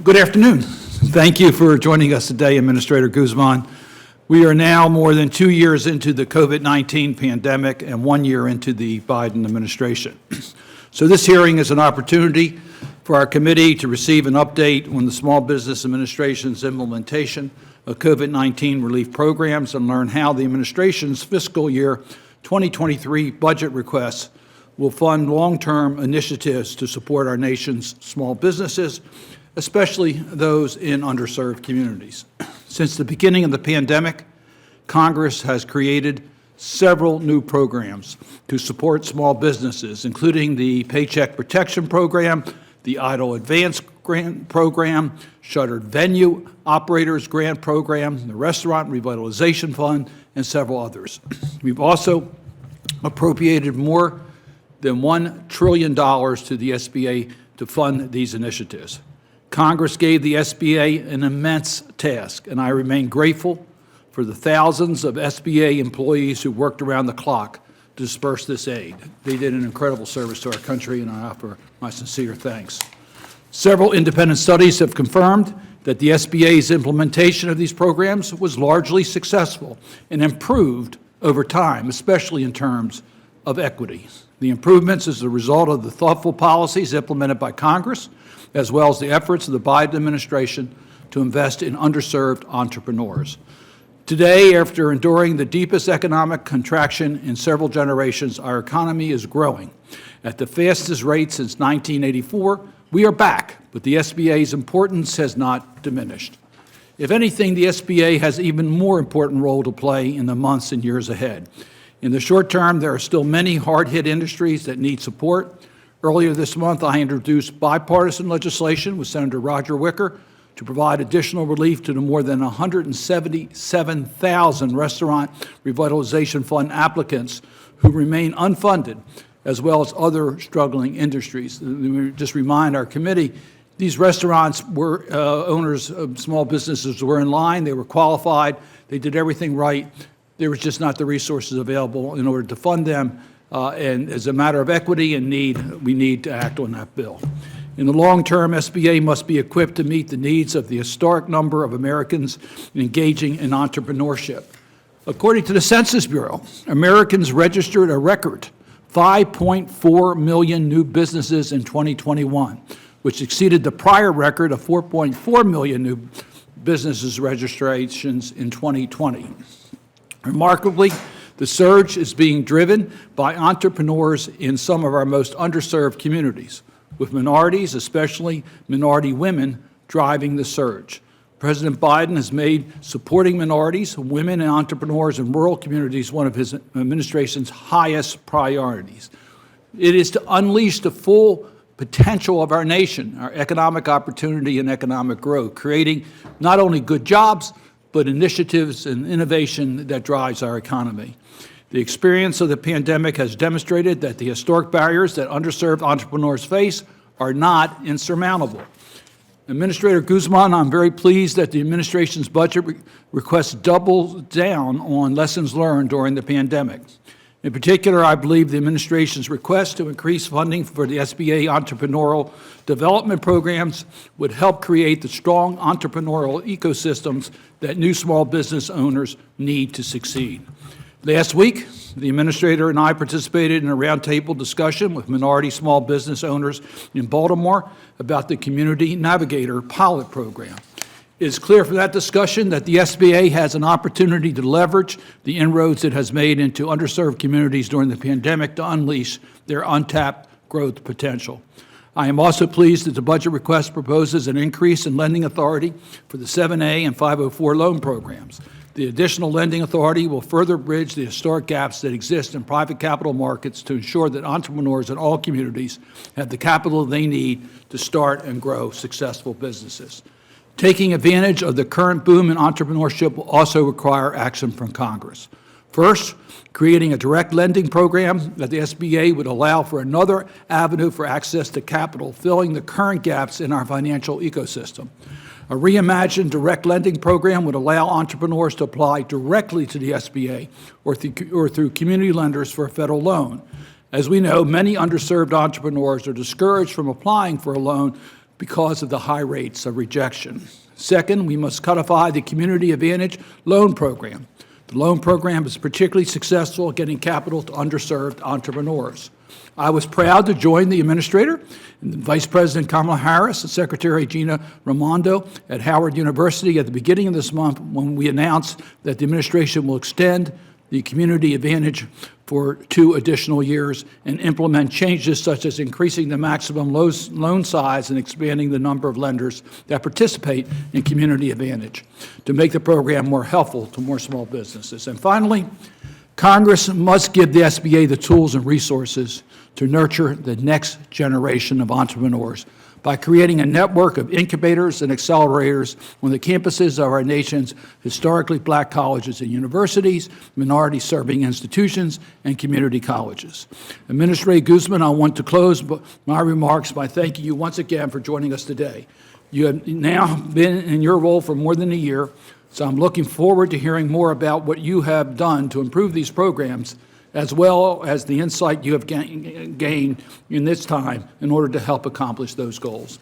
Good afternoon. Thank you for joining us today, Administrator Guzman. We are now more than 2 years into the COVID-19 pandemic and 1 year into the Biden administration. So this hearing is an opportunity for our committee to receive an update on the Small Business Administration's implementation of COVID-19 relief programs and learn how the administration's fiscal year 2023 budget requests will fund long-term initiatives to support our nation's small businesses, especially those in underserved communities. Since the beginning of the pandemic, Congress has created several new programs to support small businesses, including the Paycheck Protection Program, the Idle Advance Grant Program, Shuttered Venue Operators Grant Program, the Restaurant Revitalization Fund, and several others. We've also appropriated more than $1 trillion to the SBA to fund these initiatives. Congress gave the SBA an immense task, and I remain grateful for the thousands of SBA employees who worked around the clock to disperse this aid. They did an incredible service to our country, and I offer my sincere thanks. Several independent studies have confirmed that the SBA's implementation of these programs was largely successful and improved over time, especially in terms of equity. The improvements is the result of the thoughtful policies implemented by Congress, as well as the efforts of the Biden administration to invest in underserved entrepreneurs. Today, after enduring the deepest economic contraction in several generations, our economy is growing. At the fastest rate since 1984, we are back, but the SBA's importance has not diminished. If anything, the SBA has an even more important role to play in the months and years ahead. In the short term, there are still many hard-hit industries that need support. Earlier this month, I introduced bipartisan legislation with Senator Roger Wicker to provide additional relief to the more than 177,000 Restaurant Revitalization Fund applicants who remain unfunded, as well as other struggling industries. Let me just remind our committee, these restaurants were owners of small businesses were in line, they were qualified, they did everything right. There was just not the resources available in order to fund them. And as a matter of equity and need, we need to act on that bill. In the long term, SBA must be equipped to meet the needs of the historic number of Americans engaging in entrepreneurship. According to the Census Bureau, Americans registered a record 5.4 million new businesses in 2021, which exceeded the prior record of 4.4 million new businesses registrations in 2020. Remarkably, the surge is being driven by entrepreneurs in some of our most underserved communities, with minorities, especially minority women, driving the surge. President Biden has made supporting minorities, women, and entrepreneurs in rural communities one of his administration's highest priorities. It is to unleash the full potential of our nation, our economic opportunity and economic growth, creating not only good jobs, but initiatives and innovation that drives our economy. The experience of the pandemic has demonstrated that the historic barriers that underserved entrepreneurs face are not insurmountable. Administrator Guzman, I'm very pleased that the administration's budget request doubles down on lessons learned during the pandemic. In particular, I believe the administration's request to increase funding for the SBA entrepreneurial development programs would help create the strong entrepreneurial ecosystems that new small business owners need to succeed. Last week, the administrator and I participated in a roundtable discussion with minority small business owners in Baltimore about the Community Navigator pilot program. It is clear from that discussion that the SBA has an opportunity to leverage the inroads it has made into underserved communities during the pandemic to unleash their untapped growth potential. I am also pleased that the budget request proposes an increase in lending authority for the 7A and 504 loan programs. The additional lending authority will further bridge the historic gaps that exist in private capital markets to ensure that entrepreneurs in all communities have the capital they need to start and grow successful businesses. Taking advantage of the current boom in entrepreneurship will also require action from Congress. First, creating a direct lending program that the SBA would allow for another avenue for access to capital, filling the current gaps in our financial ecosystem. A reimagined direct lending program would allow entrepreneurs to apply directly to the SBA or through community lenders for a federal loan. As we know, many underserved entrepreneurs are discouraged from applying for a loan because of the high rates of rejection. Second, we must codify the Community Advantage Loan Program. The loan program is particularly successful at getting capital to underserved entrepreneurs. I was proud to join the Administrator and Vice President Kamala Harris and Secretary Gina Raimondo at Howard University at the beginning of this month when we announced that the administration will extend the Community Advantage for 2 additional years and implement changes such as increasing the maximum loan size and expanding the number of lenders that participate in Community Advantage to make the program more helpful to more small businesses. And finally, Congress must give the SBA the tools and resources to nurture the next generation of entrepreneurs by creating a network of incubators and accelerators on the campuses of our nation's historically black colleges and universities, minority-serving institutions, and community colleges. Administrator Guzman, I want to close my remarks by thanking you once again for joining us today. You have now been in your role for more than a year, so I'm looking forward to hearing more about what you have done to improve these programs, as well as the insight you have gained in this time in order to help accomplish those goals.